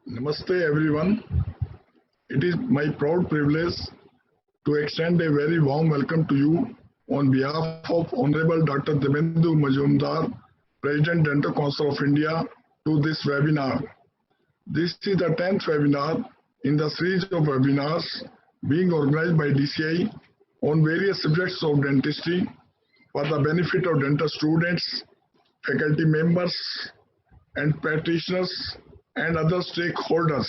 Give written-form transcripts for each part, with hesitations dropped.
Namaste everyone. It is my proud privilege to extend a very warm welcome to you on behalf of Honorable Dr. Debendu Majumdar, President Dental Council of India, to this webinar. This is the 10th webinar in the series of webinars being organized by DCI on various subjects of dentistry for the benefit of dental students, faculty members, and practitioners and other stakeholders.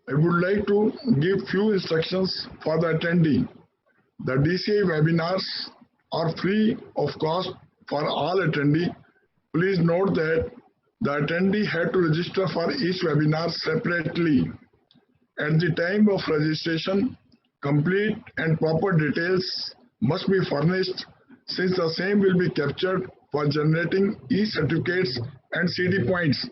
I would like to give few instructions for the attendee. The DCI webinars are free of cost for all attendees. Please note that the attendee had to register for each webinar separately. At the time of registration, complete and proper details must be furnished since the same will be captured for generating e-certificates and CD points.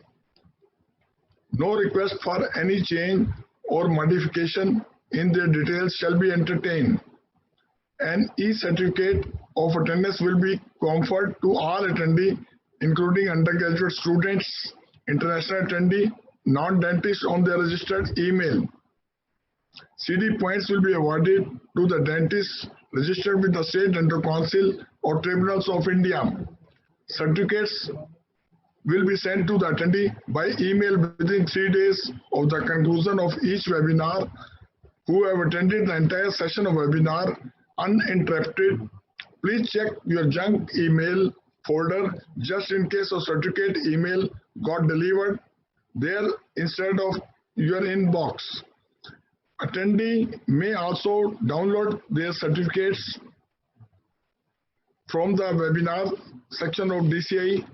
No request for any change or modification in their details shall be entertained. An e-certificate of attendance will be conferred to all attendees, including undergraduate students, international attendee, non-dentists on their registered email. CD points will be awarded to the dentists registered with the State Dental Council or Tribunals of India. Certificates will be sent to the attendee by email within 3 days of the conclusion of each webinar. Who have attended the entire session of webinar uninterrupted, please check your junk email folder just in case a certificate email got delivered there instead of your inbox. Attendee may also download their certificates from the webinar section of DCI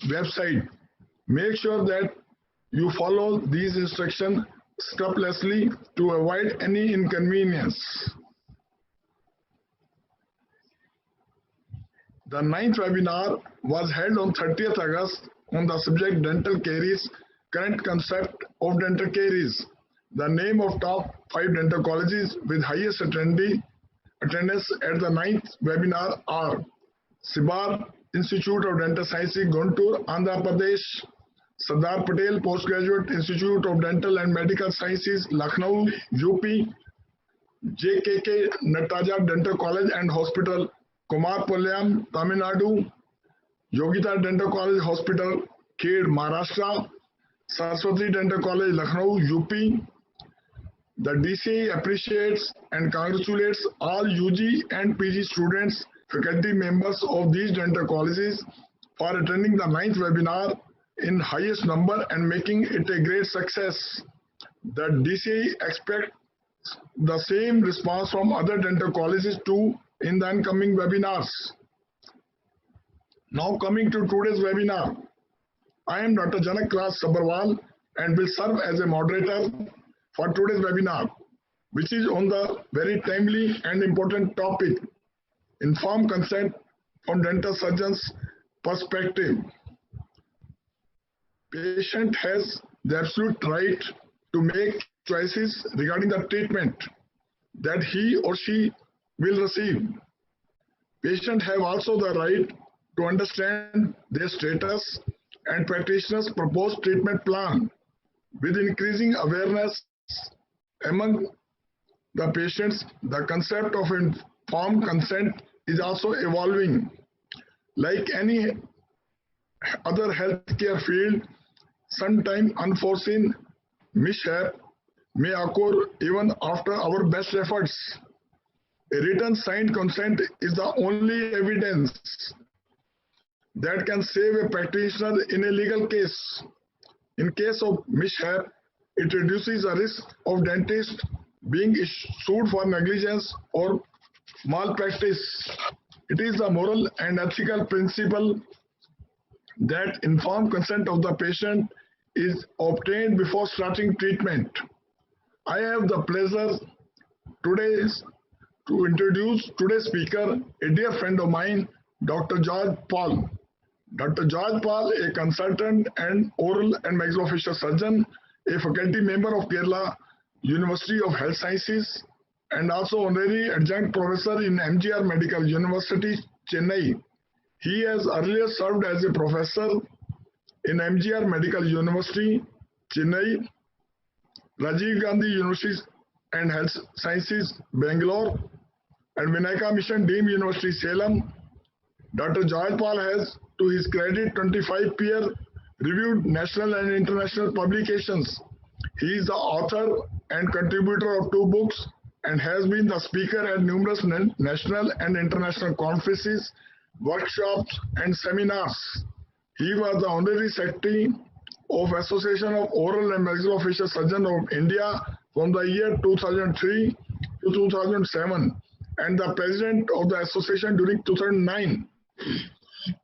website. Make sure that you follow these instructions scrupulously to avoid any inconvenience. The 9th webinar was held on 30th August on the subject Dental Caries, Current Concept of Dental Caries. The name of top 5 dental colleges with highest attendance at the 9th webinar are Sibar Institute of Dental Sciences, Guntur, Andhra Pradesh; Sardar Patel Postgraduate Institute of Dental and Medical Sciences, Lucknow, UP; JKK Nataraja Dental College and Hospital, Kumarpalayam, Tamil Nadu; Yogita Dental College Hospital, Khed, Maharashtra; Saraswati Dental College, Lucknow, UP. The DCI appreciates and congratulates all UG and PG students, faculty members of these dental colleges for attending the 9th webinar in highest number and making it a great success. The DCI expects the same response from other dental colleges too in the upcoming webinars. Now coming to today's webinar, I am Dr. Janak Raj Sabharwal and will serve as a moderator for today's webinar, which is on the very timely and important topic, informed consent from dental surgeon's perspective. Patient has the absolute right to make choices regarding the treatment that he or she will receive. Patients have also the right to understand their status and practitioner's proposed treatment plan. With increasing awareness among the patients, the concept of informed consent is also evolving. Like any other healthcare field, sometimes unforeseen mishap may occur even after our best efforts. A written signed consent is the only evidence that can save a practitioner in a legal case. In case of mishap, it reduces the risk of dentist being sued for negligence or malpractice. It is the moral and ethical principle that informed consent of the patient is obtained before starting treatment. I have the pleasure today to introduce today's speaker, a dear friend of mine, Dr. George Paul. Dr. George Paul, a consultant and oral and maxillofacial surgeon, a faculty member of Kerala University of Health Sciences, and also honorary adjunct professor in MGR Medical University, Chennai. He has earlier served as a professor in MGR Medical University, Chennai, Rajiv Gandhi University and Health Sciences, Bangalore, and Vinayaka Mission Deemed University, Salem. Dr. Jayapal has, to his credit, 25 peer-reviewed national and international publications. He is the author and contributor of 2 books and has been the speaker at numerous national and international conferences, workshops, and seminars. He was the Honorary Secretary of Association of Oral and Maxillofacial Surgeons of India from the year 2003 to 2007 and the President of the Association during 2009.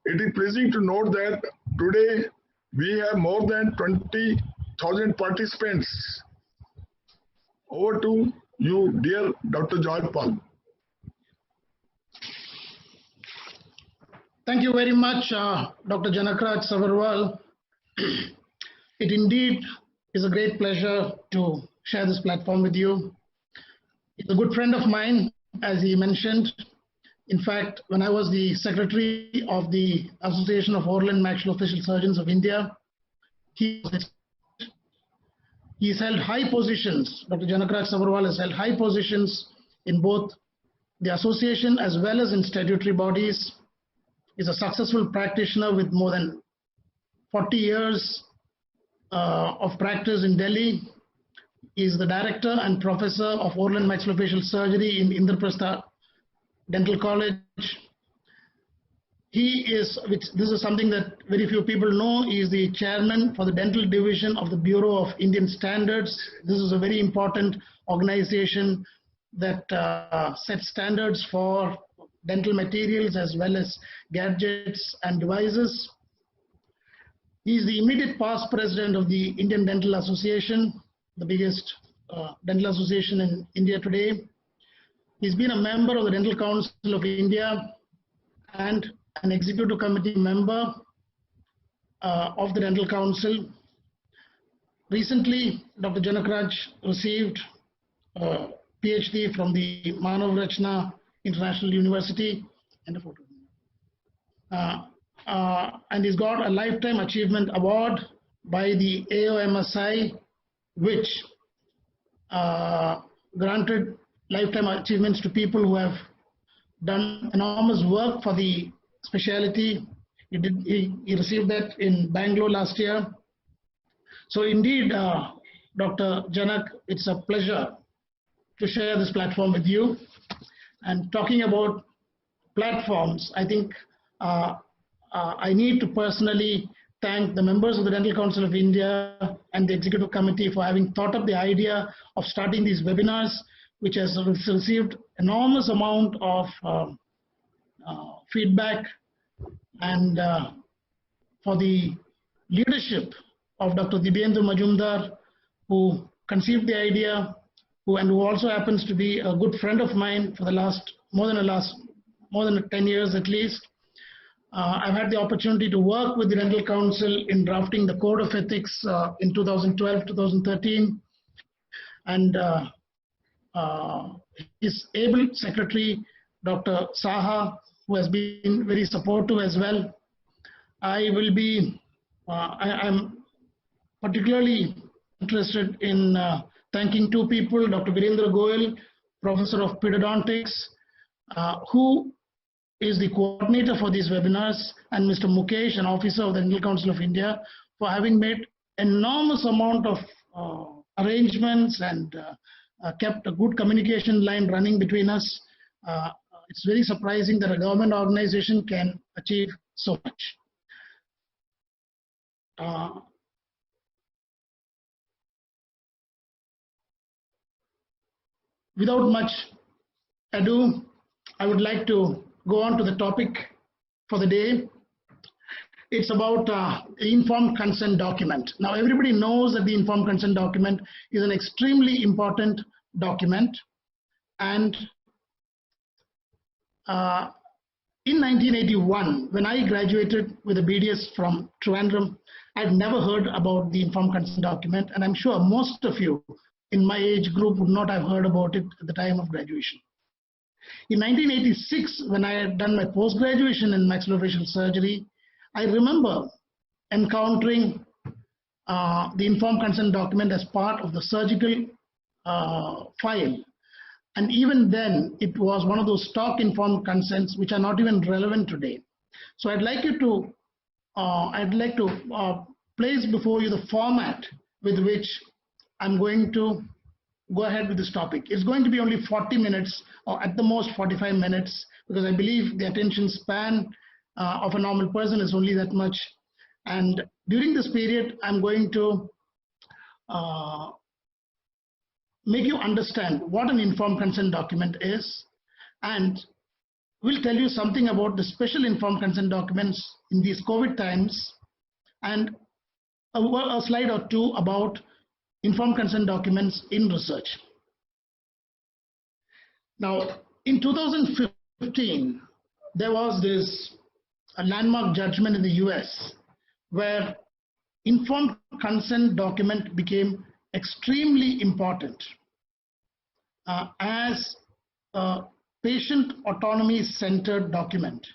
It is pleasing to note that today we have more than 20,000 participants. Over to you, dear Dr. Jayapal. Thank you very much, Dr. Janakraj Sabarwal. It indeed is a great pleasure to share this platform with you. He's a good friend of mine, as he mentioned. In fact, when I was the secretary of the Association of Oral and Maxillofacial Surgeons of India, he's held high positions. Dr. Janakraj Sabarwal has held high positions in both the association as well as in statutory bodies. He's a successful practitioner with more than 40 years of practice in Delhi. He is the director and professor of oral and maxillofacial surgery in Indraprastha Dental College. This is something that very few people know. He is the chairman for the dental division of the Bureau of Indian Standards. This is a very important organization that sets standards for dental materials as well as gadgets and devices. He is the immediate past president of the Indian Dental Association, the biggest dental association in India today. He's been a member of the Dental Council of India and an executive committee member of the Dental Council. Recently, Dr. Janakraj received a PhD from the Manav Rachna International University and and he's got a Lifetime Achievement Award by the AOMSI, which granted lifetime achievements to people who have done enormous work for the specialty. He received that in Bangalore last year. So indeed, Dr. Janak, it's a pleasure to share this platform with you. And talking about platforms, I think I need to personally thank the members of the Dental Council of India and the Executive Committee for having thought up the idea of starting these webinars, which has received enormous amount of feedback, and for the leadership of Dr. Dibyendra Majumdar, who conceived the idea, and who also happens to be a good friend of mine for the more than 10 years at least. I've had the opportunity to work with the Dental Council in drafting the Code of Ethics in 2012-2013, and his able secretary, Dr. Saha, who has been very supportive as well. I'm particularly interested in thanking 2 people, Dr. Virendra Goyal, Professor of Pedodontics, who is the coordinator for these webinars, and Mr. Mukesh, an officer of the Dental Council of India, for having made enormous amount of arrangements and kept a good communication line running between us. It's very surprising that a government organization can achieve so much. Without much ado, I would like to go on to the topic for the day. It's about the informed consent document. Now, everybody knows that the informed consent document is an extremely important document. And in 1981, when I graduated with a BDS from Trivandrum, I'd never heard about the informed consent document, and I'm sure most of you in my age group would not have heard about it at the time of graduation. In 1986, when I had done my post-graduation in maxillofacial surgery, I remember encountering the informed consent document as part of the surgical file. And even then, it was one of those stock informed consents which are not even relevant today. So I'd like to place before you the format with which I'm going to go ahead with this topic. It's going to be only 40 minutes or at the most 45 minutes, because I believe the attention span of a normal person is only that much. And during this period, I'm going to make you understand what an informed consent document is, and we'll tell you something about the special informed consent documents in these COVID times, and a slide or two about informed consent documents in research. Now, in 2015, there was this landmark judgment in the US where informed consent document became extremely important as a patient autonomy centered document,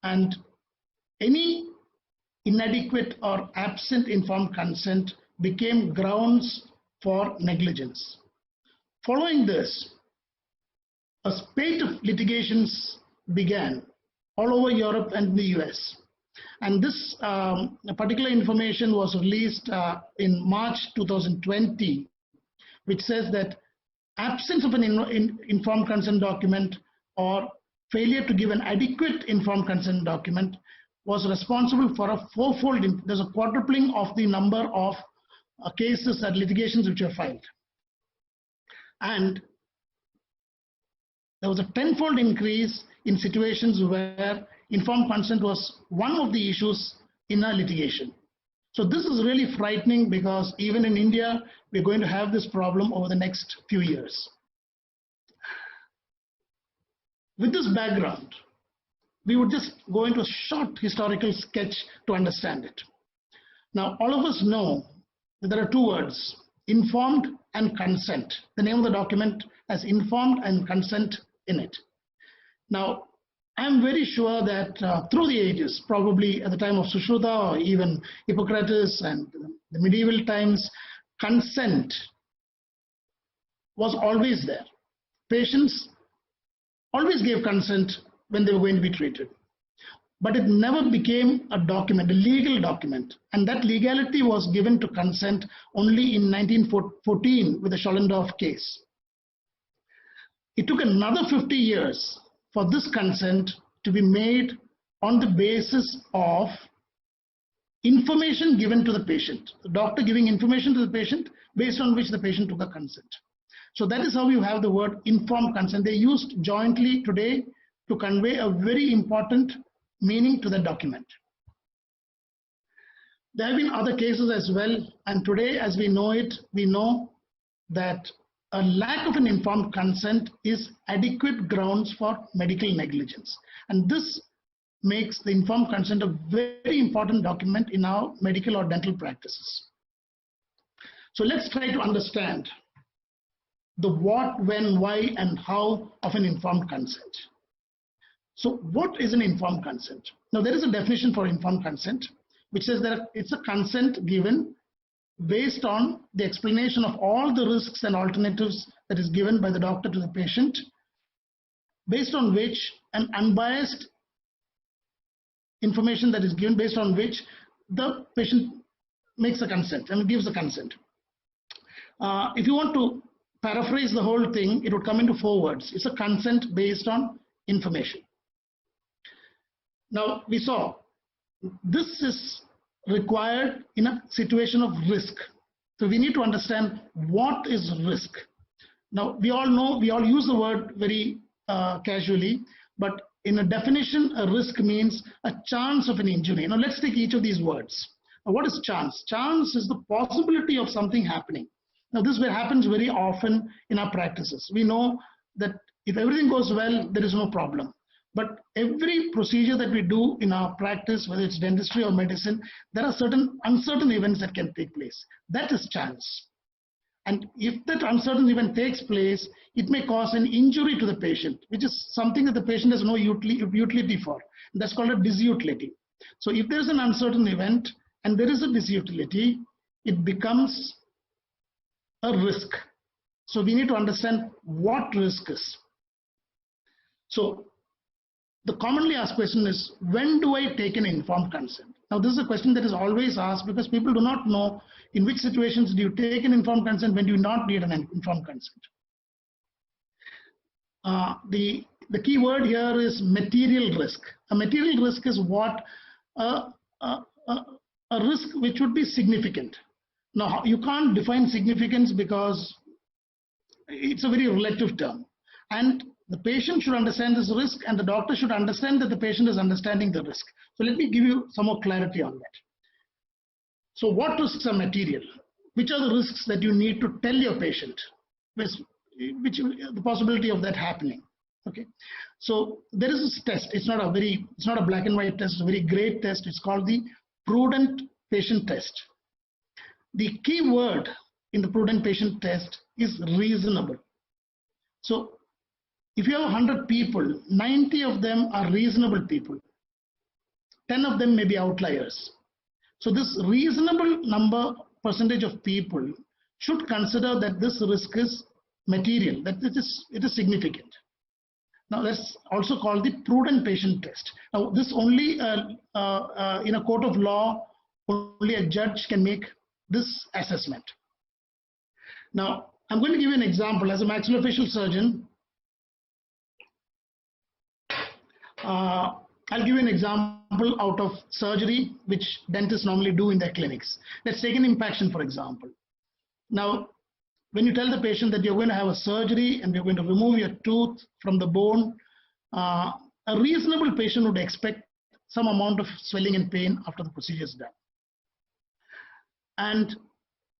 and any inadequate or absent informed consent became grounds for negligence. Following this, a spate of litigations began all over Europe and the US. And this particular information was released in March 2020, which says that absence of an informed consent document or failure to give an adequate informed consent document was responsible for a fourfold, there's a quadrupling of the number of cases and litigations which were filed. And there was a tenfold increase in situations where informed consent was one of the issues in a litigation. So this is really frightening, because even in India, we're going to have this problem over the next few years. With this background, we would just go into a short historical sketch to understand it. Now, all of us know that there are two words, informed and consent. The name of the document has informed and consent in it. Now, I'm very sure that through the ages, probably at the time of Sushruta or even Hippocrates and the medieval times, consent was always there. Patients always gave consent when they were going to be treated. But it never became a document, a legal document. And that legality was given to consent only in 1914 with the Schoellendorf case. It took another 50 years for this consent to be made on the basis of information given to the patient. The doctor giving information to the patient based on which the patient took a consent. So that is how you have the word informed consent. They used jointly today to convey a very important meaning to the document. There have been other cases as well, and today as we know it, we know that a lack of an informed consent is adequate grounds for medical negligence. And this makes the informed consent a very important document in our medical or dental practices. So let's try to understand the what, when, why, and how of an informed consent. So what is an informed consent? Now, there is a definition for informed consent, which says that it's a consent given based on the explanation of all the risks and alternatives that is given by the doctor to the patient, based on which an unbiased information that is given, based on which the patient makes a consent and gives a consent. If you want to paraphrase the whole thing, it would come into 4 words. It's a consent based on information. Now, we saw this is required in a situation of risk. So we need to understand what is risk. Now, we all know, we all use the word very casually, but in a definition, a risk means a chance of an injury. Now, let's take each of these words. Now, what is chance? Chance is the possibility of something happening. Now, this happens very often in our practices. We know that if everything goes well, there is no problem. But every procedure that we do in our practice, whether it's dentistry or medicine, there are certain uncertain events that can take place. That is chance. And if that uncertain event takes place, it may cause an injury to the patient, which is something that the patient has no utility for. That's called a disutility. So if there is an uncertain event and there is a disutility, it becomes a risk. So we need to understand what risk is. So the commonly asked question is, when do I take an informed consent? Now this is a question that is always asked because people do not know in which situations do you take an informed consent, when do you not need an informed consent. The key word here is material risk. A material risk is what? A risk which would be significant. Now you can't define significance because it's a very relative term, and the patient should understand this risk and the doctor should understand that the patient is understanding the risk. So let me give you some more clarity on that. So what risks are material? Which are the risks that you need to tell your patient, which the possibility of that happening? Okay, so there is this test. It's not a black and white test. It's a very great test. It's called the prudent patient test. The key word in the prudent patient test is reasonable. So if you have 100 people, 90 of them are reasonable people. 10 of them may be outliers. So this reasonable percentage of people should consider that this risk is material, that it is significant. Now that's also called the prudent patient test. Now this only in a court of law, only a judge can make this assessment. Now I'm going to give you an example. As a maxillofacial surgeon, I'll give you an example out of surgery which dentists normally do in their clinics. Let's take an impaction, for example. Now, when you tell the patient that you're going to have a surgery and you're going to remove your tooth from the bone, a reasonable patient would expect some amount of swelling and pain after the procedure is done. And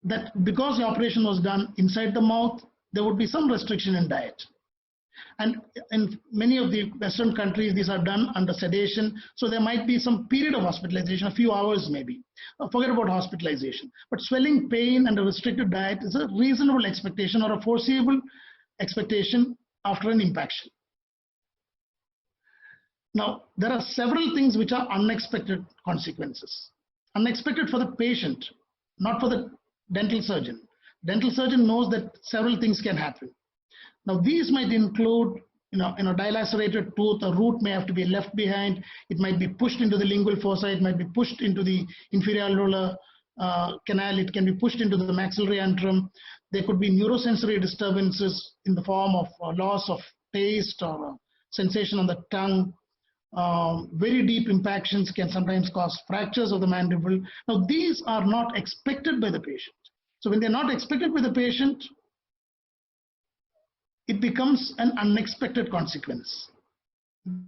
that because the operation was done inside the mouth, there would be some restriction in diet. And in many of the Western countries, these are done under sedation. So there might be some period of hospitalization, a few hours maybe. Forget about hospitalization. But swelling, pain, and a restricted diet is a reasonable expectation or a foreseeable expectation after an impaction. Now, there are several things which are unexpected consequences. Unexpected for the patient, not for the dental surgeon. Dental surgeon knows that several things can happen. Now these might include, dilacerated tooth, a root may have to be left behind. It might be pushed into the lingual fossa. It might be pushed into the inferior alveolar canal. It can be pushed into the maxillary antrum. There could be neurosensory disturbances in the form of loss of taste or sensation on the tongue. Very deep impactions can sometimes cause fractures of the mandible. Now these are not expected by the patient. So when they're not expected by the patient, it becomes an unexpected consequence.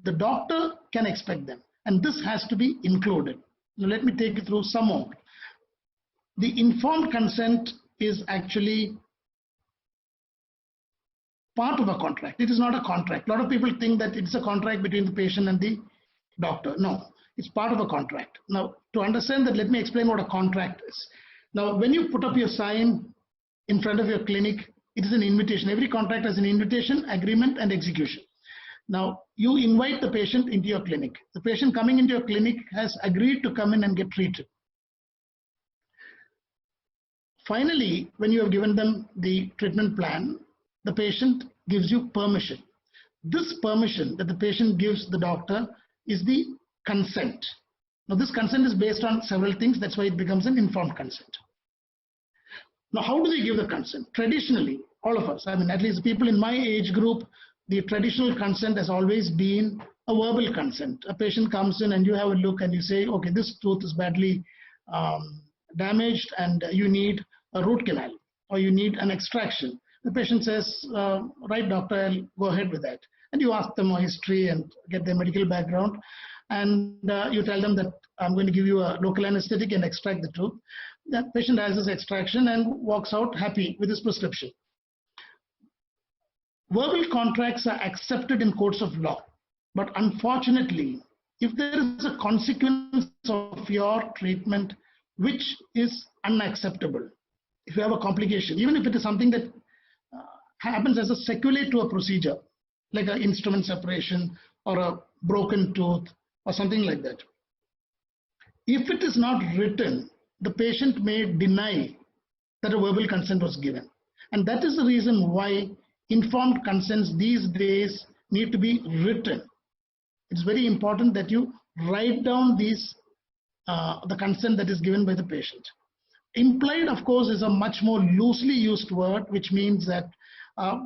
The doctor can expect them, and this has to be included. Now let me take you through some more. The informed consent is actually part of a contract. It is not a contract. A lot of people think that it's a contract between the patient and the doctor. No, it's part of a contract. Now, to understand that, let me explain what a contract is. Now, when you put up your sign in front of your clinic, it is an invitation. Every contract has an invitation, agreement, and execution. Now, you invite the patient into your clinic. The patient coming into your clinic has agreed to come in and get treated. Finally, when you have given them the treatment plan, the patient gives you permission. This permission that the patient gives the doctor is the consent. Now, this consent is based on several things. That's why it becomes an informed consent. Now, how do they give the consent? Traditionally, all of us, at least people in my age group, the traditional consent has always been a verbal consent. A patient comes in and you have a look and you say, okay, this tooth is badly damaged and you need a root canal or you need an extraction. The patient says, right, doctor, I'll go ahead with that. And you ask them a history and get their medical background. And you tell them that I'm going to give you a local anesthetic and extract the tooth. That patient has his extraction and walks out happy with his prescription. Verbal contracts are accepted in courts of law. But unfortunately, if there is a consequence of your treatment which is unacceptable, if you have a complication, even if it is something that happens as a sequelae to a procedure, like an instrument separation or a broken tooth or something like that, If it is not written, the patient may deny that a verbal consent was given. And that is the reason why informed consents these days need to be written. It's very important that you write down these the consent that is given by the patient. Implied, of course, is a much more loosely used word, which means that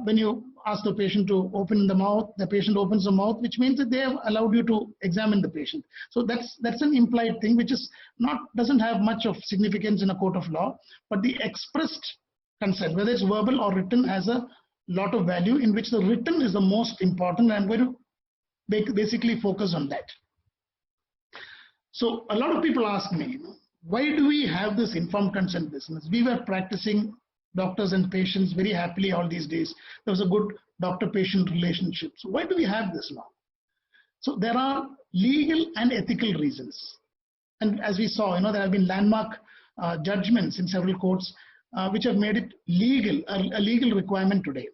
when you ask the patient to open the mouth, the patient opens the mouth, which means that they have allowed you to examine the patient. So that's an implied thing, which is doesn't have much of significance in a court of law, but the expressed consent, whether it's verbal or written, has a lot of value, in which the written is the most important. I'm going to basically focus on that. So a lot of people ask me, why do we have this informed consent business? We were practicing, doctors and patients, very happily all these days. There was a good doctor-patient relationship. So why do we have this now? So there are legal and ethical reasons. And as we saw, there have been landmark judgments in several courts which have made it legal, a legal requirement today.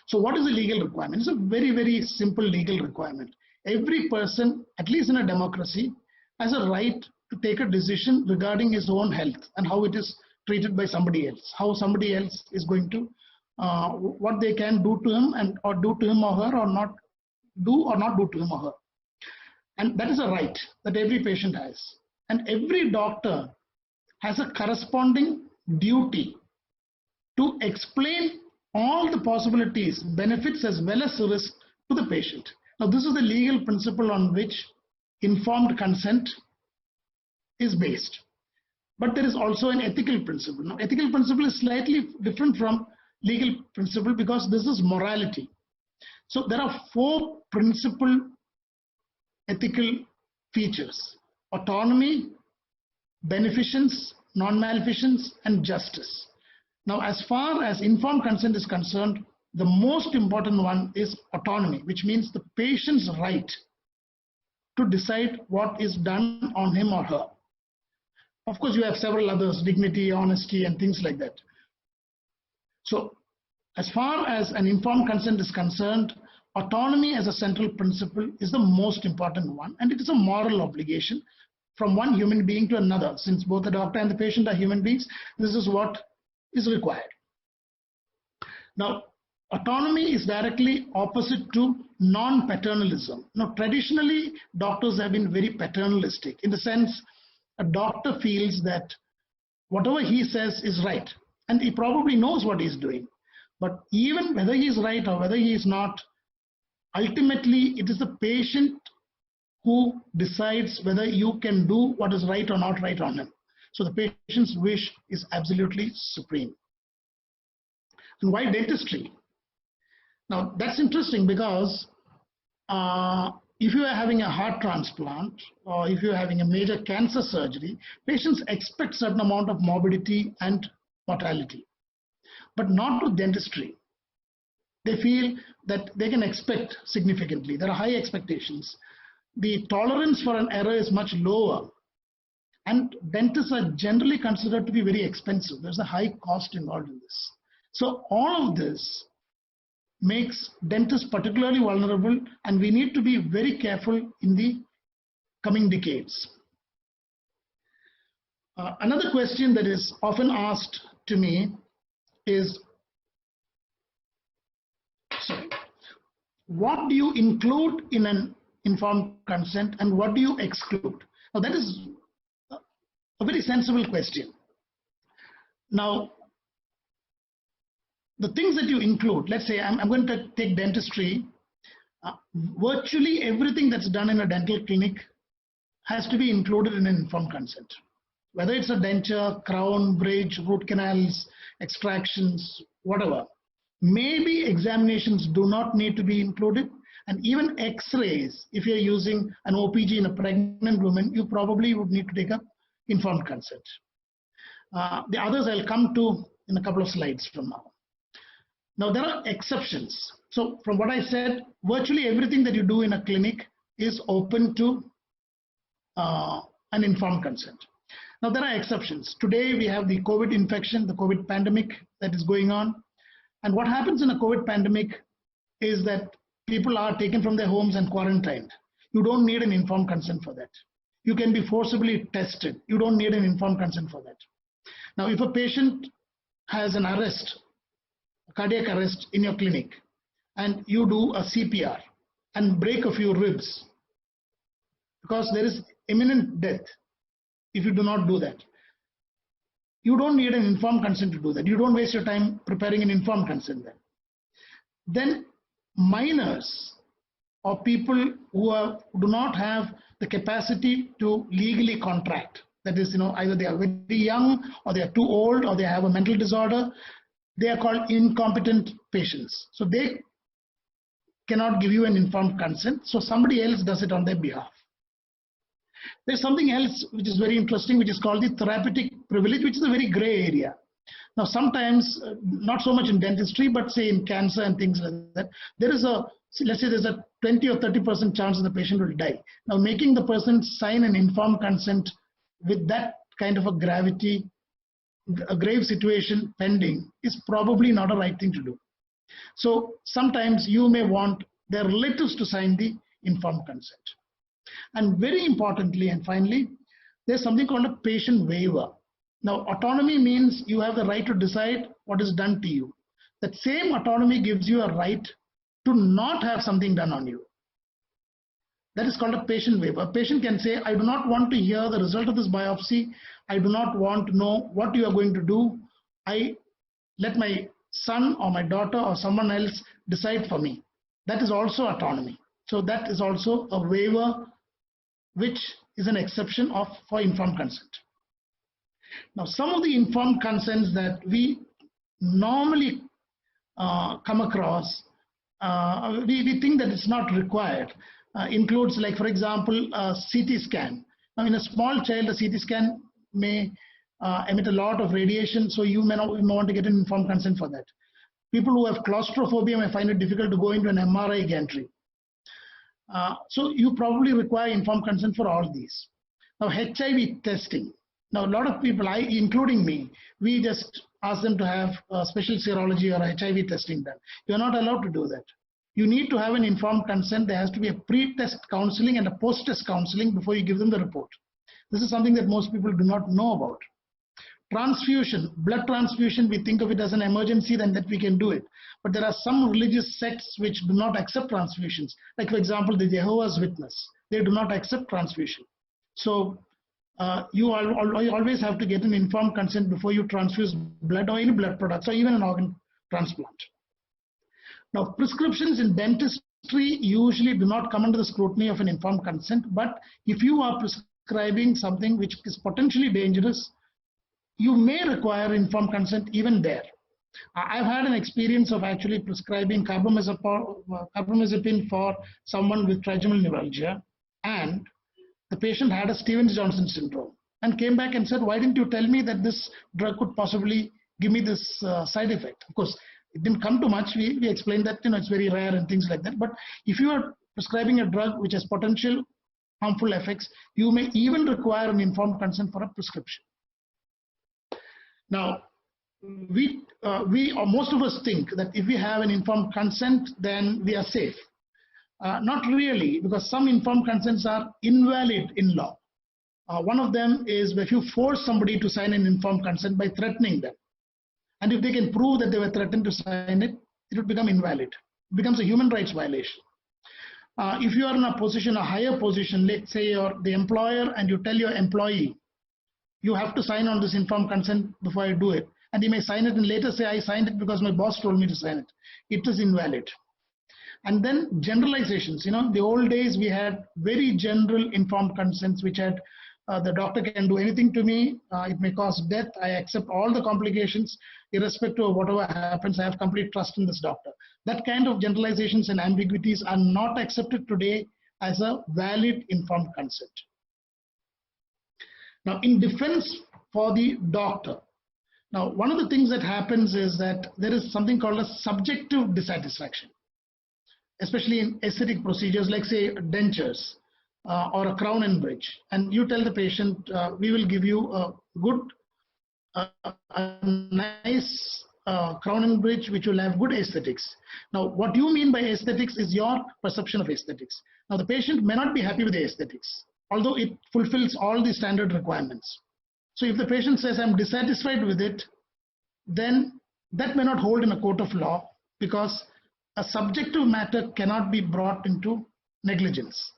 So what is a legal requirement? It's a very, very simple legal requirement. Every person, at least in a democracy, has a right to take a decision regarding his own health and how it is treated by somebody else, how somebody else is going to, what they can do to him or do to him or her, or not do to him or her. And that is a right that every patient has. And every doctor has a corresponding duty to explain all the possibilities, benefits, as well as risk to the patient. Now, this is the legal principle on which informed consent is based. But there is also an ethical principle. Now, ethical principle is slightly different from legal principle because this is morality. So there are 4 principal ethical features: autonomy, beneficence, non-maleficence, and justice. Now, as far as informed consent is concerned, the most important one is autonomy, which means the patient's right to decide what is done on him or her. Of course, you have several others: dignity, honesty, and things like that. So, as far as an informed consent is concerned, autonomy as a central principle is the most important one, and it is a moral obligation from one human being to another. Since both the doctor and the patient are human beings, this is what is required. Now, autonomy is directly opposite to non-paternalism. Now, traditionally, doctors have been very paternalistic, in the sense a doctor feels that whatever he says is right, and he probably knows what he's doing. But even whether he is right or whether he is not, ultimately it is the patient who decides whether you can do what is right or not right on him. So the patient's wish is absolutely supreme. And why dentistry? Now, that's interesting because if you are having a heart transplant or if you're having a major cancer surgery, patients expect certain amount of morbidity and mortality, but not with dentistry. They feel that they can expect significantly. There are high expectations. The tolerance for an error is much lower, and dentists are generally considered to be very expensive. There's a high cost involved in this. So all of this makes dentists particularly vulnerable, and we need to be very careful in the coming decades. Another question that is often asked to me is, what do you include in an informed consent and what do you exclude? Now, that is a very sensible question. Now, the things that you include, let's say I'm going to take dentistry. Virtually everything that's done in a dental clinic has to be included in an informed consent. Whether it's a denture, crown, bridge, root canals, extractions, whatever. Maybe examinations do not need to be included, and even x-rays, if you're using an OPG in a pregnant woman, you probably would need to take an informed consent. The others I'll come to in a couple of slides from now. Now, there are exceptions. So from what I said, virtually everything that you do in a clinic is open to an informed consent. Now, there are exceptions. Today, we have the COVID infection, the COVID pandemic that is going on. And what happens in a COVID pandemic is that people are taken from their homes and quarantined. You don't need an informed consent for that. you can be forcibly tested. You don't need an informed consent for that. Now, if a patient has an arrest, a cardiac arrest in your clinic, and you do a CPR and break a few ribs, because there is imminent death if you do not do that, you don't need an informed consent to do that. You don't waste your time preparing an informed consent then minors or people who do not have the capacity to legally contract, that is, either they are very young or they are too old or they have a mental disorder, they are called incompetent patients. So they cannot give you an informed consent, so somebody else does it on their behalf. There's something else which is very interesting, which is called the therapeutic privilege, which is a very gray area. Now, sometimes, not so much in dentistry, but say in cancer and things like that, there is let's say there's a 20 or 30% chance that the patient will die. Now, making the person sign an informed consent with that kind of a grave situation pending is probably not a right thing to do. So sometimes you may want their relatives to sign the informed consent. And very importantly and finally, there's something called a patient waiver. Now, autonomy means you have the right to decide what is done to you. That same autonomy gives you a right to not have something done on you. That is called a patient waiver. A patient can say, I do not want to hear the result of this biopsy. I do not want to know what you are going to do. I let my son or my daughter or someone else decide for me. That is also autonomy. So that is also a waiver, which is an exception for informed consent. Now, some of the informed consents that we normally come across, we think that it's not required, includes, like, for example, a CT scan. Now, in a small child, a CT scan may emit a lot of radiation, so you may want to get an informed consent for that. People who have claustrophobia may find it difficult to go into an MRI gantry. So you probably require informed consent for all these. Now, HIV testing. Now, a lot of people, including me, we just ask them to have special serology or HIV testing done. You're not allowed to do that. You need to have an informed consent. There has to be a pre-test counseling and a post-test counseling before you give them the report. This is something that most people do not know about. Transfusion, blood transfusion, we think of it as an emergency, then that we can do it. But there are some religious sects which do not accept transfusions. Like, for example, the Jehovah's Witness. They do not accept transfusion. So you always have to get an informed consent before you transfuse blood or any blood products or even an organ transplant. Now, prescriptions in dentistry usually do not come under the scrutiny of an informed consent, but if you are prescribing something which is potentially dangerous, you may require informed consent even there. I've had an experience of actually prescribing carbamazepine for someone with trigeminal neuralgia, and the patient had a Stevens-Johnson syndrome and came back and said, why didn't you tell me that this drug could possibly give me this side effect? Of course, it didn't come to much. We explained that it's very rare and things like that. But if you are prescribing a drug which has potential harmful effects, you may even require an informed consent for a prescription. Now, most of us think that if we have an informed consent, then we are safe. Not really, because some informed consents are invalid in law. One of them is if you force somebody to sign an informed consent by threatening them. And if they can prove that they were threatened to sign it, it would become invalid. It becomes a human rights violation. If you are in a position, a higher position, let's say you're the employer and you tell your employee, you have to sign on this informed consent before I do it. And he may sign it and later say, I signed it because my boss told me to sign it. It is invalid. And then generalizations. In the old days, we had very general informed consents, which had the doctor can do anything to me. It may cause death. I accept all the complications, irrespective of whatever happens. I have complete trust in this doctor. That kind of generalizations and ambiguities are not accepted today as a valid informed consent. Now, in defense for the doctor, now one of the things that happens is that there is something called a subjective dissatisfaction, especially in aesthetic procedures like, say, dentures or a crown and bridge. And you tell the patient, we will give you a good, nice crown and bridge which will have good aesthetics. Now, what you mean by aesthetics is your perception of aesthetics. Now, the patient may not be happy with the aesthetics. although it fulfills all the standard requirements. So if the patient says, I'm dissatisfied with it, then that may not hold in a court of law, because a subjective matter cannot be brought into negligence.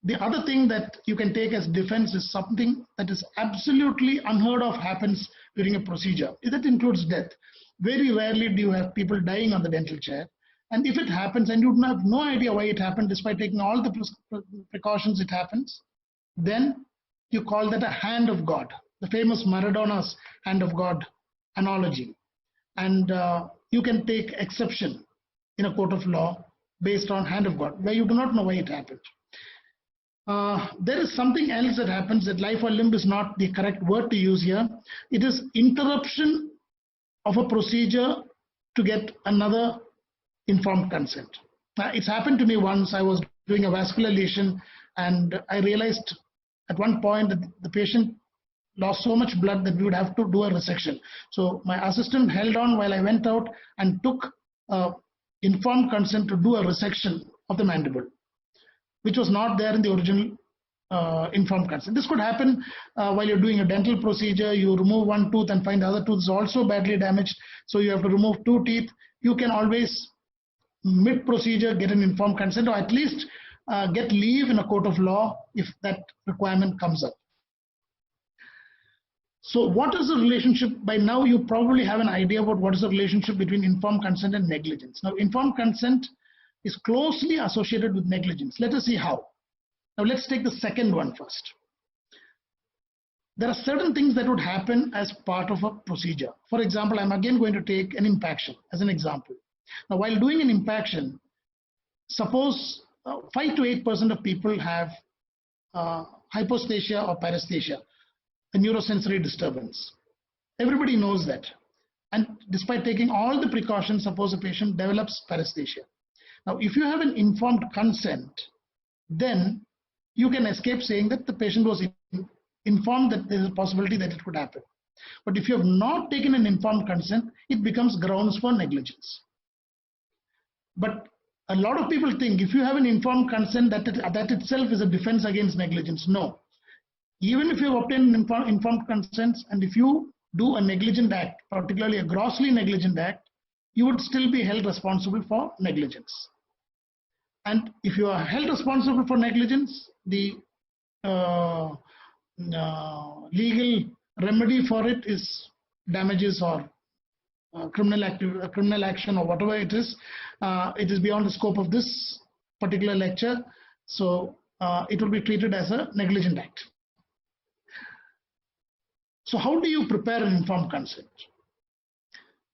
The other thing that you can take as defense is something that is absolutely unheard of happens during a procedure. That includes death. Very rarely do you have people dying on the dental chair. And if it happens and you have no idea why it happened, despite taking all the precautions it happens, then you call that a hand of God, the famous Maradona's hand of God analogy. And you can take exception in a court of law based on hand of God, where you do not know why it happened. There is something else that happens, that life or limb is not the correct word to use here. It is interruption of a procedure to get another informed consent. It's happened to me once. I was doing a vascular lesion, and I realized at one point that the patient lost so much blood that we would have to do a resection. So my assistant held on while I went out and took informed consent to do a resection of the mandible, which was not there in the original informed consent. This could happen while you're doing a dental procedure. You remove one tooth and find the other tooth is also badly damaged, so you have to remove 2 teeth. You can always, mid-procedure, get an informed consent, or at least get leave in a court of law if that requirement comes up. So what is the relationship? By now you probably have an idea about what is the relationship between informed consent and negligence. Now, informed consent is closely associated with negligence. Let us see how. Now let's take the second one first. There are certain things that would happen as part of a procedure. For example, I'm again going to take an impaction as an example. Now, while doing an impaction, suppose 5 to 8% of people have hypostasia or paresthesia, a neurosensory disturbance. Everybody knows that. And despite taking all the precautions, suppose a patient develops paresthesia. Now, if you have an informed consent, then you can escape saying that the patient was informed that there is a possibility that it could happen. But if you have not taken an informed consent, it becomes grounds for negligence. But a lot of people think if you have an informed consent, that itself is a defense against negligence. No. Even if you have obtained an informed consent, and if you do a negligent act, particularly a grossly negligent act, you would still be held responsible for negligence. And if you are held responsible for negligence, the legal remedy for it is damages or criminal action or whatever it is. It is beyond the scope of this particular lecture, so it will be treated as a negligent act. So how do you prepare an informed consent?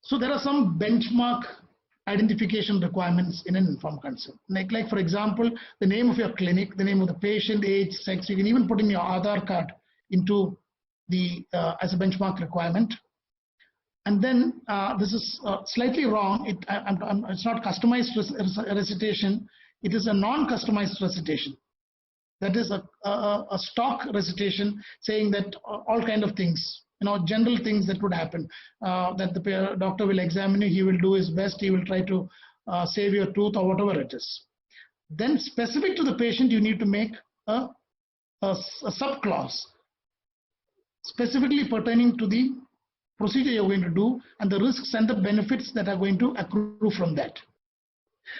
So there are some benchmark identification requirements in an informed consent. Like for example, the name of your clinic, the name of the patient, age, sex. You can even put in your Aadhaar card into the as a benchmark requirement. And then this is slightly wrong. It's not customized recitation. It is a non-customized recitation. That is a stock recitation saying that all kind of things, general things that would happen, that the doctor will examine you, he will do his best, he will try to save your tooth or whatever it is. Then specific to the patient, you need to make a subclause specifically pertaining to the procedure you're going to do and the risks and the benefits that are going to accrue from that.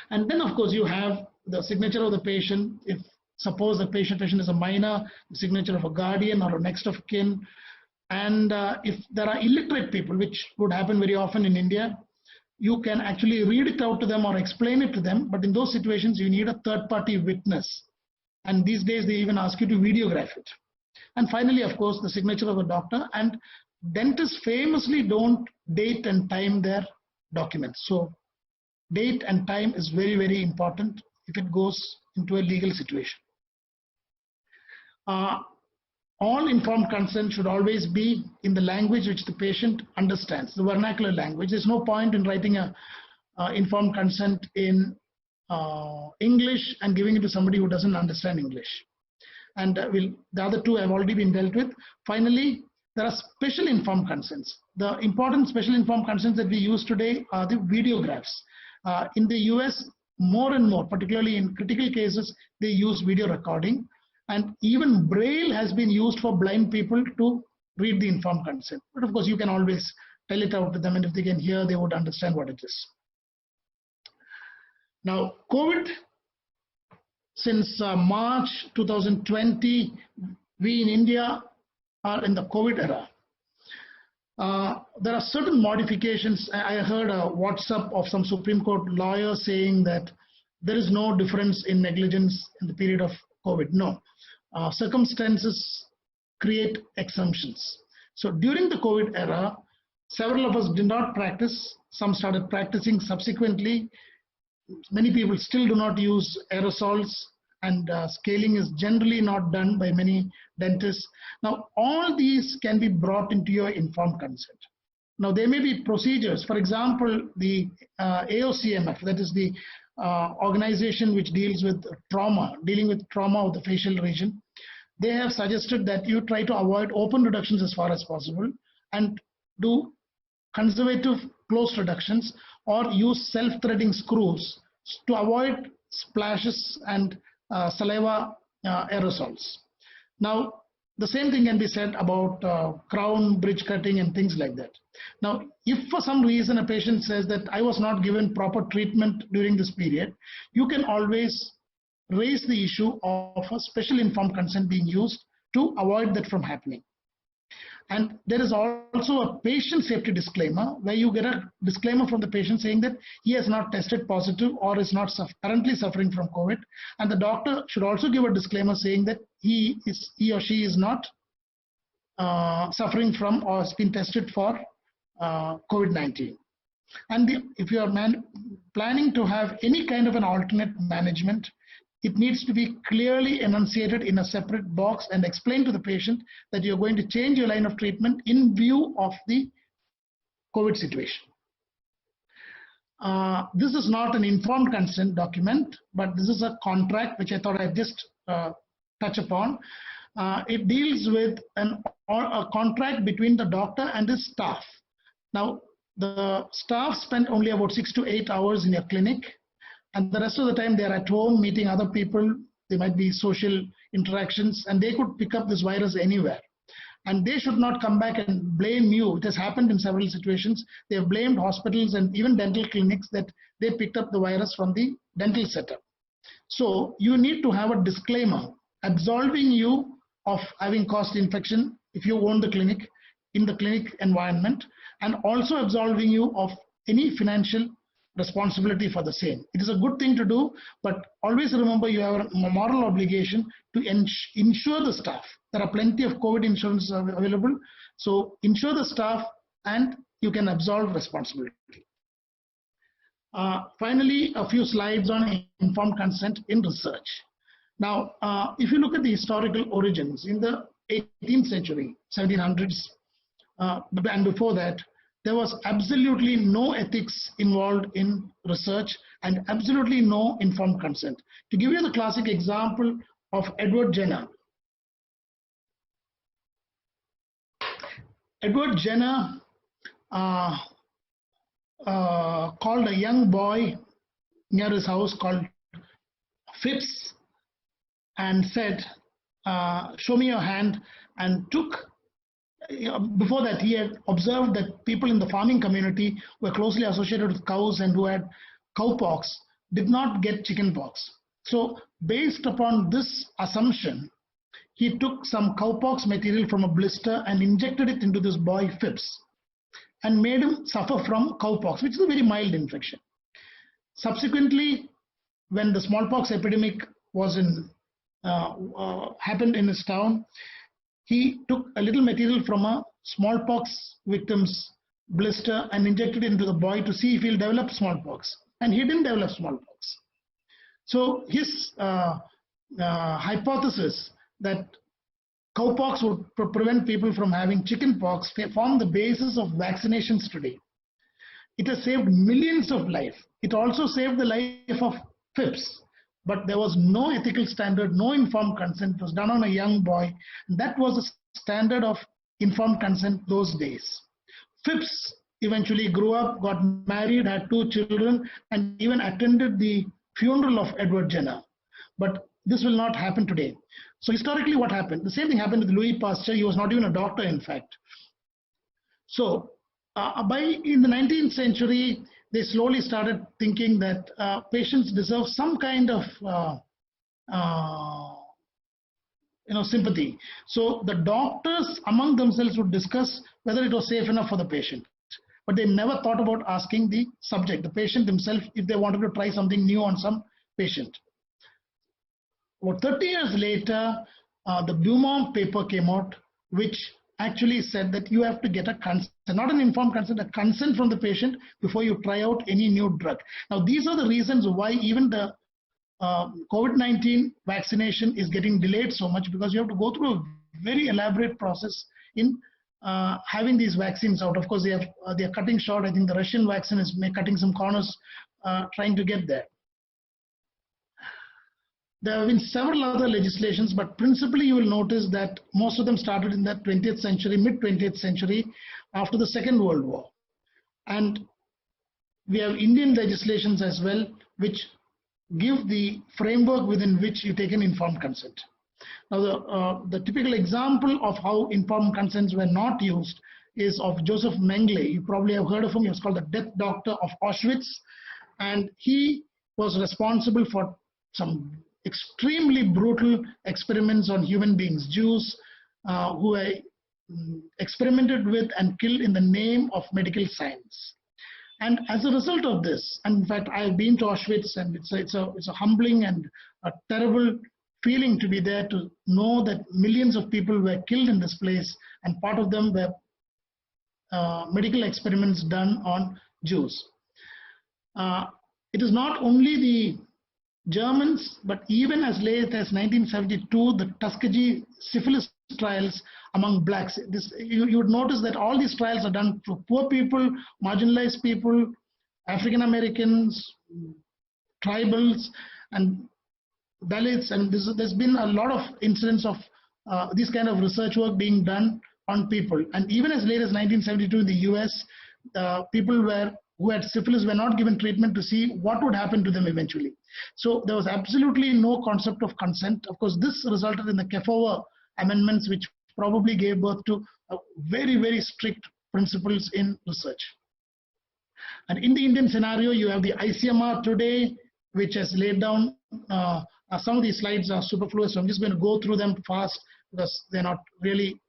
And then of course you have the signature of the patient. If suppose the patient is a minor, the signature of a guardian or a next of kin. And if there are illiterate people, which would happen very often in India, you can actually read it out to them or explain it to them. But in those situations, you need a third-party witness. And these days, they even ask you to videograph it. And finally, of course, the signature of a doctor. And dentists famously don't date and time their documents. So date and time is very, very important if it goes into a legal situation. All informed consent should always be in the language which the patient understands, the vernacular language. There's no point in writing a informed consent in English and giving it to somebody who doesn't understand English. And the other two have already been dealt with. Finally, there are special informed consents. The important special informed consents that we use today are the videographs. In the US, more and more, particularly in critical cases, they use video recording. And even Braille has been used for blind people to read the informed consent. But of course, you can always tell it out to them, and if they can hear, they would understand what it is. Now, COVID, since March 2020, we in India are in the COVID era. There are certain modifications. I heard a WhatsApp of some Supreme Court lawyer saying that there is no difference in negligence in the period of COVID. No. Circumstances create exemptions. So during the COVID era, several of us did not practice. Some started practicing subsequently. Many people still do not use aerosols, and scaling is generally not done by many dentists. Now, all these can be brought into your informed consent. Now, there may be procedures. For example, the AOCMF, that is the organization which deals with trauma, dealing with trauma of the facial region, they have suggested that you try to avoid open reductions as far as possible and do conservative closed reductions, or use self-threading screws to avoid splashes and saliva aerosols. Now, the same thing can be said about crown, bridge cutting, and things like that. Now, if for some reason a patient says that I was not given proper treatment during this period, you can always raise the issue of a special informed consent being used to avoid that from happening. And there is also a patient safety disclaimer, where you get a disclaimer from the patient saying that he has not tested positive or is not currently suffering from COVID. And the doctor should also give a disclaimer saying that he or she is not suffering from or has been tested for COVID-19. And if you are planning to have any kind of an alternate management, it needs to be clearly enunciated in a separate box and explain to the patient that you're going to change your line of treatment in view of the COVID situation. This is not an informed consent document, but this is a contract which I thought I'd just touch upon. It deals with a contract between the doctor and his staff. Now, the staff spend only about 6 to 8 hours in your clinic, and the rest of the time they are at home meeting other people. There might be social interactions, and they could pick up this virus anywhere. And they should not come back and blame you. It has happened in several situations. They have blamed hospitals and even dental clinics that they picked up the virus from the dental setup. So you need to have a disclaimer absolving you of having caused infection if you own the clinic, in the clinic environment, and also absolving you of any financial responsibility for the same. It is a good thing to do, but always remember you have a moral obligation to insure the staff. There are plenty of COVID insurance available, so insure the staff and you can absolve responsibility. Finally, a few slides on informed consent in research. Now, if you look at the historical origins, in the 18th century, 1700s, and before that, there was absolutely no ethics involved in research and absolutely no informed consent. To give you the classic example of Edward Jenner. Edward Jenner called a young boy near his house called Phipps and said, show me your hand, and took, before that he had observed that people in the farming community were closely associated with cows and who had cowpox did not get chickenpox. So based upon this assumption, he took some cowpox material from a blister and injected it into this boy Phipps and made him suffer from cowpox, which is a very mild infection. Subsequently, when the smallpox epidemic was happened in his town, he took a little material from a smallpox victim's blister and injected it into the boy to see if he'll develop smallpox. And he didn't develop smallpox. So his hypothesis that cowpox would prevent people from having chickenpox formed the basis of vaccinations today. It has saved millions of lives. It also saved the life of Phipps. But there was no ethical standard, no informed consent. It was done on a young boy. That was the standard of informed consent those days. Phipps eventually grew up, got married, had 2 children, and even attended the funeral of Edward Jenner. But this will not happen today. So historically, what happened? The same thing happened with Louis Pasteur. He was not even a doctor, in fact. So in the 19th century, they slowly started thinking that patients deserve some kind of sympathy. So the doctors among themselves would discuss whether it was safe enough for the patient. But they never thought about asking the subject, the patient himself, if they wanted to try something new on some patient. About 30 years later, the Beaumont paper came out, which actually said that you have to get a consent, not an informed consent, a consent from the patient before you try out any new drug. Now, these are the reasons why even the COVID-19 vaccination is getting delayed so much, because you have to go through a very elaborate process in having these vaccines out. Of course, they are cutting short. I think the Russian vaccine is cutting some corners, trying to get there. There have been several other legislations, but principally you will notice that most of them started in the 20th century, mid-20th century, after the Second World War. And we have Indian legislations as well, which give the framework within which you take an informed consent. Now, the typical example of how informed consents were not used is of Joseph Mengele. You probably have heard of him. He was called the death doctor of Auschwitz. And he was responsible for some extremely brutal experiments on human beings, Jews who were experimented with and killed in the name of medical science. And as a result of this, and in fact, I have been to Auschwitz, and it's a humbling and a terrible feeling to be there, to know that millions of people were killed in this place, and part of them were medical experiments done on Jews. It is not only the Germans, but even as late as 1972, the Tuskegee syphilis trials among blacks. You would notice that all these trials are done for poor people, marginalized people, African Americans, tribals, and Dalits, and there's been a lot of incidents of this kind of research work being done on people. And even as late as 1972 in the US, people who had syphilis were not given treatment to see what would happen to them eventually. So there was absolutely no concept of consent. Of course, this resulted in the Kefauver amendments, which probably gave birth to very, very strict principles in research. And in the Indian scenario, you have the ICMR today, which has laid down, some of these slides are superfluous, so I'm just going to go through them fast because they're not really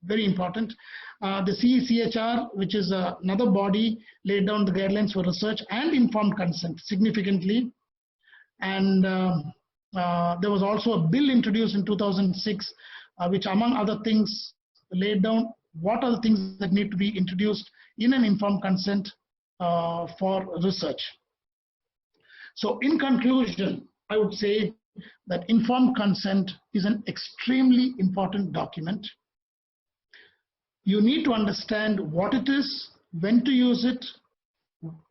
very important. The CECHR, which is another body, laid down the guidelines for research and informed consent significantly. And there was also a bill introduced in 2006, which among other things laid down what are the things that need to be introduced in an informed consent for research. So in conclusion, I would say that informed consent is an extremely important document. You need to understand what it is, when to use it,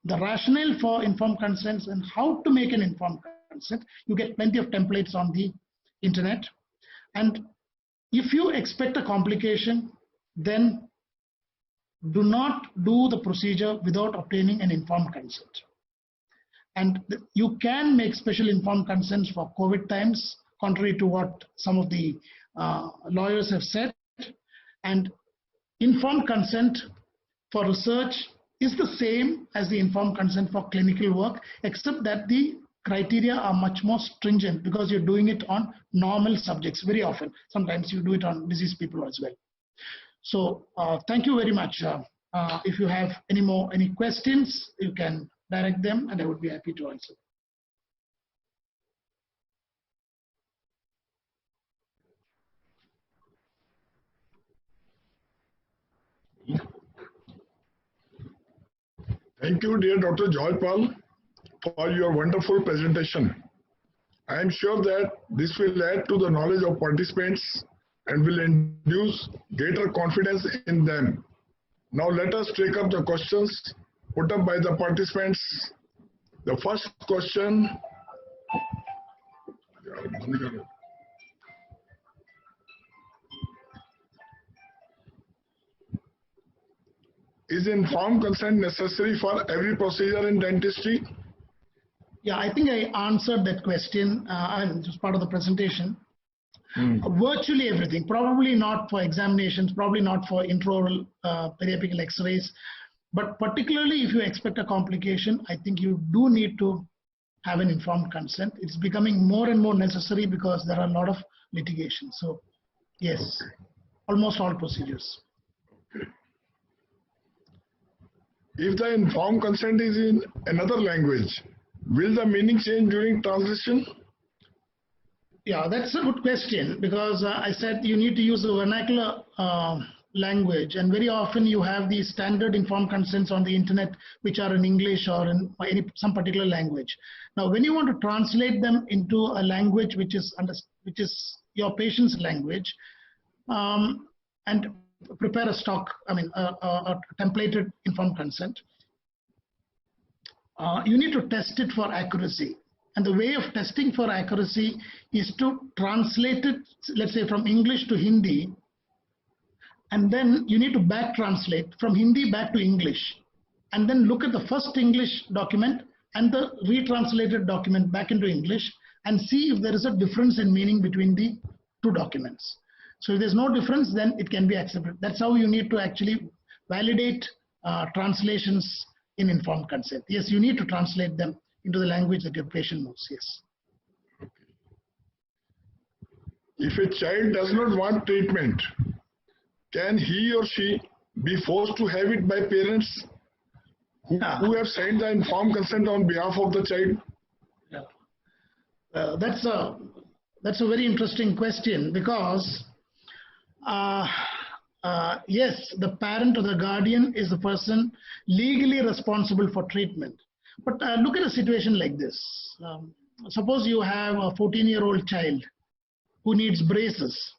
the rationale for informed consents, and how to make an informed consent. You get plenty of templates on the internet. And if you expect a complication, then do not do the procedure without obtaining an informed consent. And you can make special informed consents for COVID times, contrary to what some of the lawyers have said. And informed consent for research is the same as the informed consent for clinical work, except that the criteria are much more stringent because you're doing it on normal subjects very often. Sometimes you do it on diseased people as well. So thank you very much. If you have any questions, you can direct them and I would be happy to answer. Thank you, dear Dr. Joypal, for your wonderful presentation. I am sure that this will add to the knowledge of participants and will induce greater confidence in them. Now let us take up the questions put up by the participants. The first question is informed consent necessary for every procedure in dentistry? Yeah, I think I answered that question. It was part of the presentation. Virtually everything, probably not for examinations, probably not for intraoral periapical x-rays, but particularly if you expect a complication, I think you do need to have an informed consent. It's becoming more and more necessary because there are a lot of litigation. So yes, almost all procedures. If the informed consent is in another language, will the meaning change during translation? Yeah, that's a good question, because I said you need to use the vernacular language, and very often you have these standard informed consents on the internet which are in English or in some particular language. Now, when you want to translate them into a language which is your patient's language, and prepare a templated informed consent, you need to test it for accuracy. And the way of testing for accuracy is to translate it, let's say, from English to Hindi, and then you need to back translate from Hindi back to English, and then look at the first English document and the retranslated document back into English, and see if there is a difference in meaning between the two documents. So if there's no difference, then it can be accepted. That's how you need to actually validate translations in informed consent. Yes, you need to translate them into the language that your patient knows. Yes. Okay. If a child does not want treatment, can he or she be forced to have it by parents who have signed the informed consent on behalf of the child? Yeah. That's a very interesting question, because yes, the parent or the guardian is the person legally responsible for treatment. But look at a situation like this. Suppose you have a 14-year-old child who needs braces,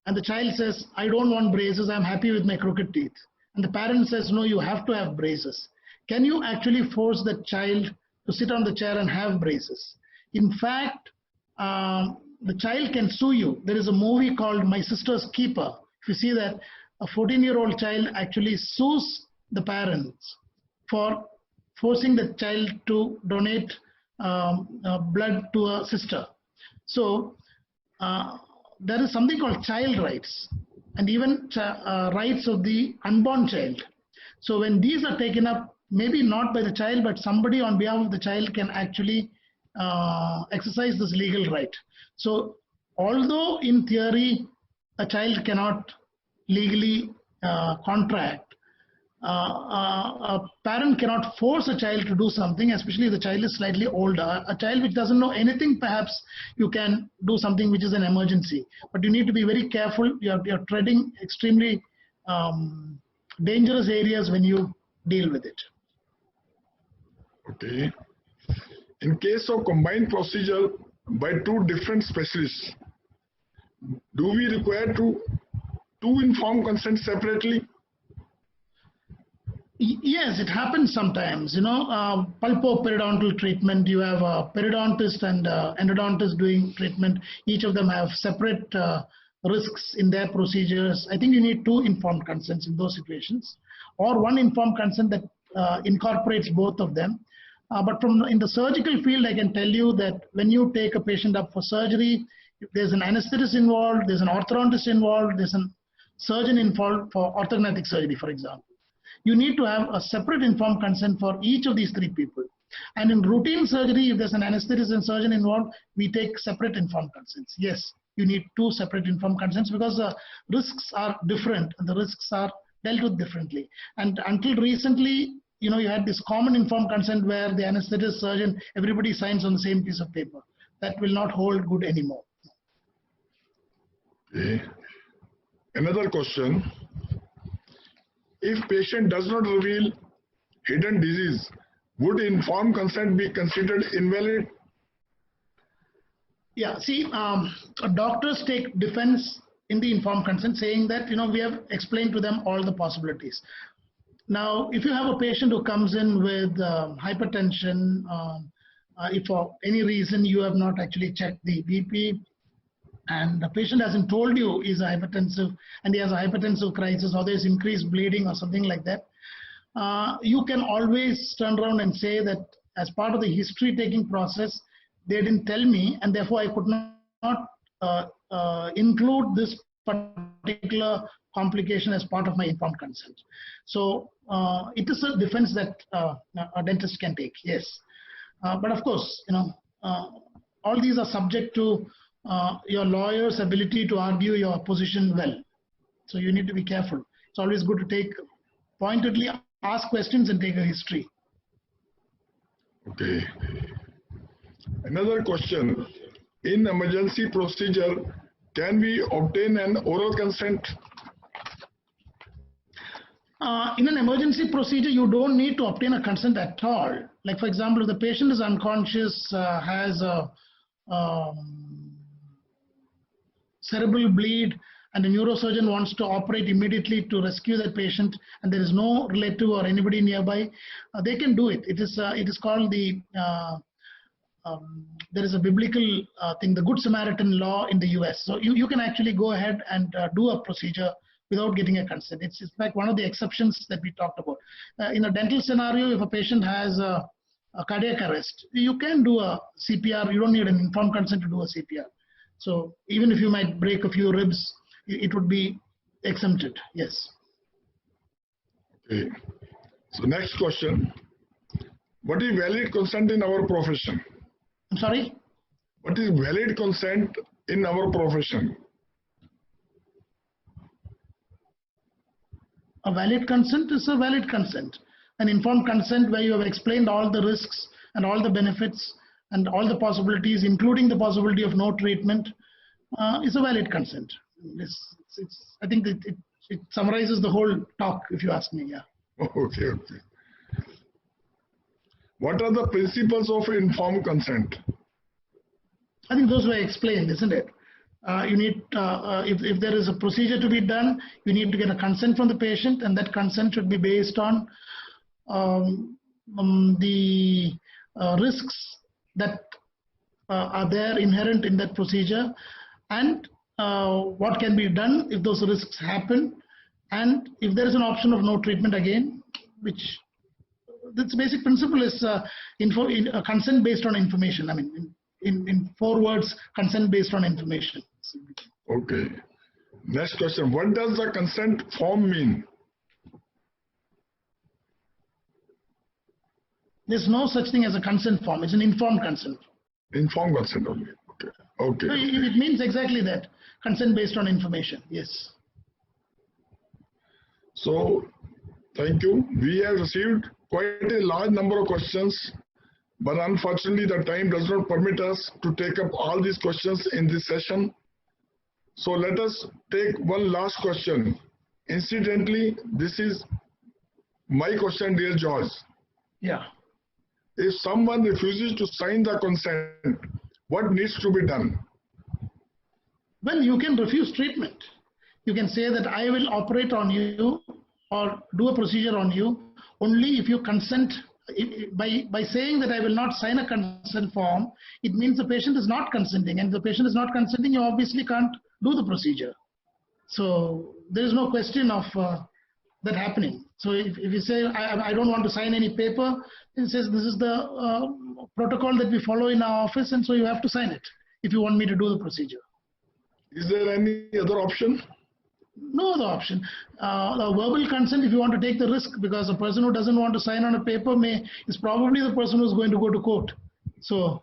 and the child says, I don't want braces, I'm happy with my crooked teeth. And the parent says, no, you have to have braces. Can you actually force the child to sit on the chair and have braces? In fact, the child can sue you. There is a movie called My Sister's Keeper. If you see that, a 14-year-old child actually sues the parents for forcing the child to donate blood to a sister. So there is something called child rights, and even rights of the unborn child. So when these are taken up, maybe not by the child, but somebody on behalf of the child can actually exercise this legal right. So although in theory a child cannot legally contract, a parent cannot force a child to do something, especially if the child is slightly older. A child which doesn't know anything, perhaps you can do something which is an emergency. But you need to be very careful. You're treading extremely dangerous areas when you deal with it. Okay. In case of combined procedure by two different specialists, do we require to inform consent separately? Yes, it happens sometimes. Pulpo-periodontal treatment, you have a periodontist and endodontist doing treatment. Each of them have separate risks in their procedures. I think you need two informed consents in those situations, or one informed consent that incorporates both of them. But in the surgical field, I can tell you that when you take a patient up for surgery, there's an anesthetist involved, there's an orthodontist involved, there's a surgeon involved for orthodontic surgery, for example. You need to have a separate informed consent for each of these three people. And in routine surgery, if there's an anesthetist and surgeon involved, we take separate informed consents. Yes, you need two separate informed consents, because the risks are different and the risks are dealt with differently. And until recently, you had this common informed consent where the anesthetist, surgeon, everybody signs on the same piece of paper. That will not hold good anymore. Okay. Another question. If patient does not reveal hidden disease, would informed consent be considered invalid? Yeah, see, doctors take defense in the informed consent, saying that, we have explained to them all the possibilities. Now, if you have a patient who comes in with hypertension, if for any reason you have not actually checked the BP, and the patient hasn't told you he's hypertensive and he has a hypertensive crisis, or there's increased bleeding or something like that, you can always turn around and say that as part of the history taking process, they didn't tell me, and therefore I could not include this particular complication as part of my informed consent. So it is a defense that a dentist can take, yes. But of course, all these are subject to your lawyer's ability to argue your position well. So you need to be careful. It's always good to take pointedly ask questions and take a history. Okay. Another question. In emergency procedure, can we obtain an oral consent? In an emergency procedure, you don't need to obtain a consent at all. Like, for example, if the patient is unconscious, has a cerebral bleed, and the neurosurgeon wants to operate immediately to rescue that patient, and there is no relative or anybody nearby, they can do it. It is called the there is a biblical thing, the Good Samaritan law in the US. So you can actually go ahead and do a procedure without getting a consent. It's like one of the exceptions that we talked about. In a dental scenario, if a patient has a cardiac arrest, you can do a CPR. You don't need an informed consent to do a CPR. So even if you might break a few ribs, it would be exempted, yes. Okay. So next question. What is valid consent in our profession? I'm sorry? What is valid consent in our profession? A valid consent is a valid consent. An informed consent where you have explained all the risks and all the benefits and all the possibilities, including the possibility of no treatment, is a valid consent. I think it summarizes the whole talk, if you ask me. Yeah. Okay. What are the principles of informed consent? I think those were explained, isn't it? You need, if there is a procedure to be done, you need to get a consent from the patient, and that consent should be based on the risks that are there inherent in that procedure, and what can be done if those risks happen, and if there is an option of no treatment again, which this basic principle is consent based on information. I mean, in 4 words, consent based on information. Okay. Next question. What does the consent form mean? There's no such thing as a consent form. It's an informed consent. Informed consent only. Okay. So it means exactly that. Consent based on information. Yes. So, thank you. We have received quite a large number of questions, but unfortunately the time does not permit us to take up all these questions in this session. So let us take one last question. Incidentally, this is my question, dear George. Yeah. If someone refuses to sign the consent, what needs to be done? Well, you can refuse treatment. You can say that I will operate on you or do a procedure on you only if you consent. By saying that I will not sign a consent form, it means the patient is not consenting, and if the patient is not consenting, you obviously can't do the procedure. So there is no question of that happening. So if you say I don't want to sign any paper, it says this is the protocol that we follow in our office, and so you have to sign it if you want me to do the procedure. Is there any other option? No other option. The verbal consent, if you want to take the risk, because a person who doesn't want to sign on a paper is probably the person who's going to go to court. So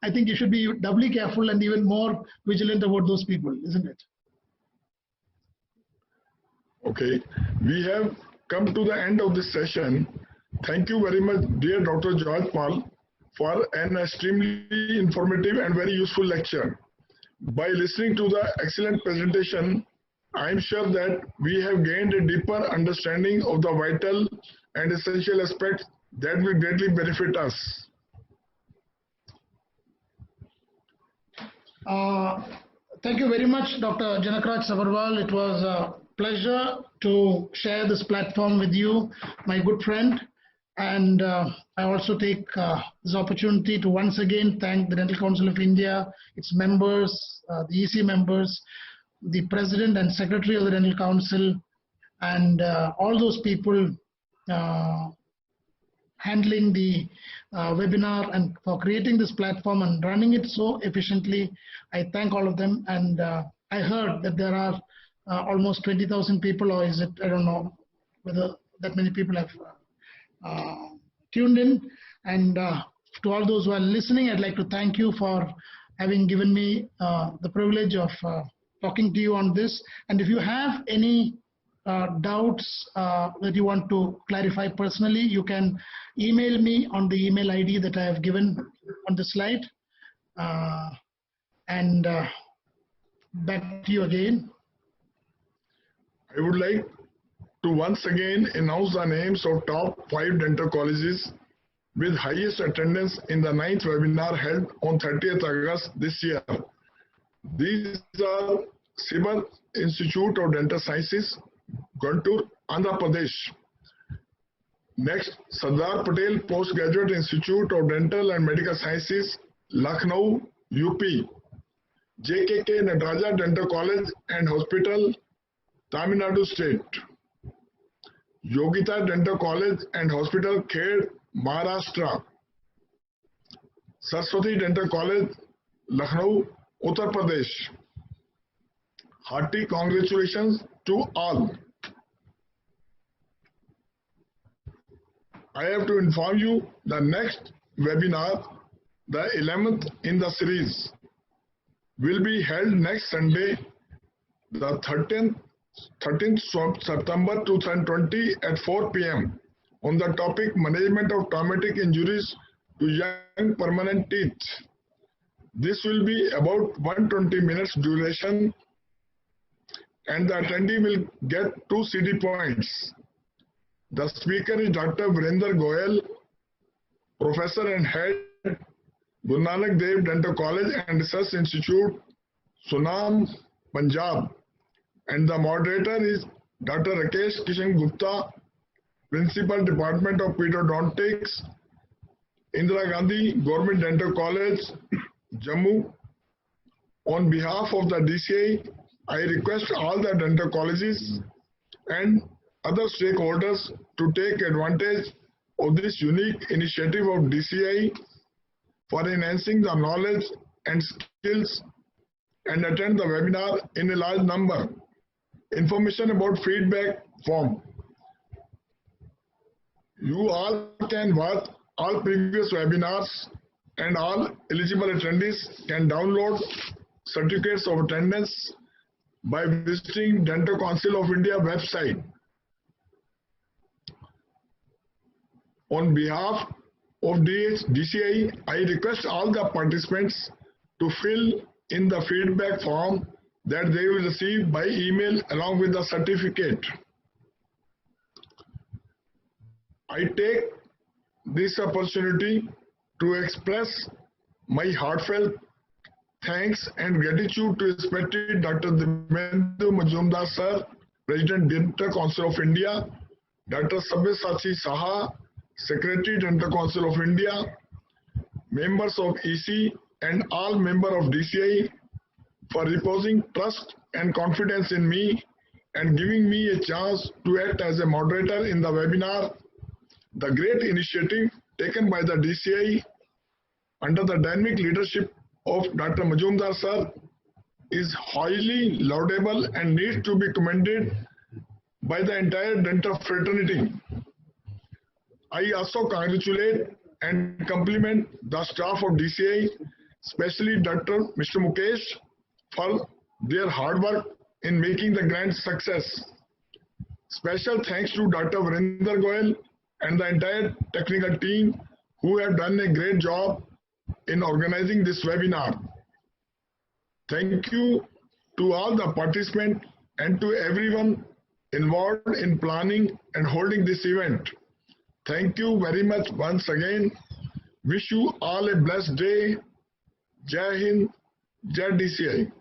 I think you should be doubly careful and even more vigilant about those people, isn't it? Okay. We have come to the end of this session. Thank you very much, dear Dr. George Pal, for an extremely informative and very useful lecture. By listening to the excellent presentation, I am sure that we have gained a deeper understanding of the vital and essential aspects that will greatly benefit us. Thank you very much, Dr. Janakraj Sabharwal. It was a pleasure to share this platform with you, my good friend. And I also take this opportunity to once again thank the Dental Council of India, its members, the EC members, the President and Secretary of the Dental Council, and all those people handling the webinar and for creating this platform and running it so efficiently. I thank all of them. And I heard that there are almost 20,000 people, or is it, I don't know whether that many people have tuned in. And to all those who are listening, I'd like to thank you for having given me the privilege of talking to you on this. And if you have any doubts that you want to clarify personally, you can email me on the email ID that I have given on the slide. And back to you again. I would like to once again announce the names of top 5 dental colleges with highest attendance in the 9th webinar held on 30th August this year. These are Sibat Institute of Dental Sciences, Guntur, Andhra Pradesh. Next, Sardar Patel Postgraduate Institute of Dental and Medical Sciences, Lucknow, UP. JKK Nataraja Dental College and Hospital, Tamil Nadu State. Yogita Dental College and Hospital, Khed, Maharashtra. Saraswati Dental College, Lucknow, Uttar Pradesh. Hearty congratulations to all. I have to inform you the next webinar, the 11th in the series, will be held next Sunday, the 13th September 2020 at 4 p.m. on the topic Management of Traumatic Injuries to Young Permanent Teeth. This will be about 120 minutes duration, and the attendee will get 2 CD points. The speaker is Dr. Virender Goyal, Professor and Head, Guru Nanak Dev Dental College and Research Institute, Sunam, Punjab. And the moderator is Dr. Rakesh Kishan Gupta, Principal Department of Pedodontics, Indira Gandhi Government Dental College, Jammu. On behalf of the DCI, I request all the dental colleges and other stakeholders to take advantage of this unique initiative of DCI for enhancing the knowledge and skills and attend the webinar in a large number. Information about feedback form. You all can watch all previous webinars, and all eligible attendees can download certificates of attendance by visiting Dental Council of India website. On behalf of DCI, I request all the participants to fill in the feedback form that they will receive by email along with the certificate. I take this opportunity to express my heartfelt thanks and gratitude to respected Dr. Divyendra Majumdar Sir, President Dental Council of India, Dr. Sabyasachi Saha, Secretary Dental Council of India, members of EC and all members of DCI for reposing trust and confidence in me and giving me a chance to act as a moderator in the webinar. The great initiative taken by the DCI under the dynamic leadership of Dr. Majumdar Sir is highly laudable and needs to be commended by the entire dental fraternity. I also congratulate and compliment the staff of DCI, especially Dr. Mr. Mukesh, for their hard work in making the grand success. Special thanks to Dr. Virender Goyal and the entire technical team who have done a great job in organizing this webinar. Thank you to all the participants and to everyone involved in planning and holding this event. Thank you very much once again. Wish you all a blessed day. Jai Hind, Jai DCI.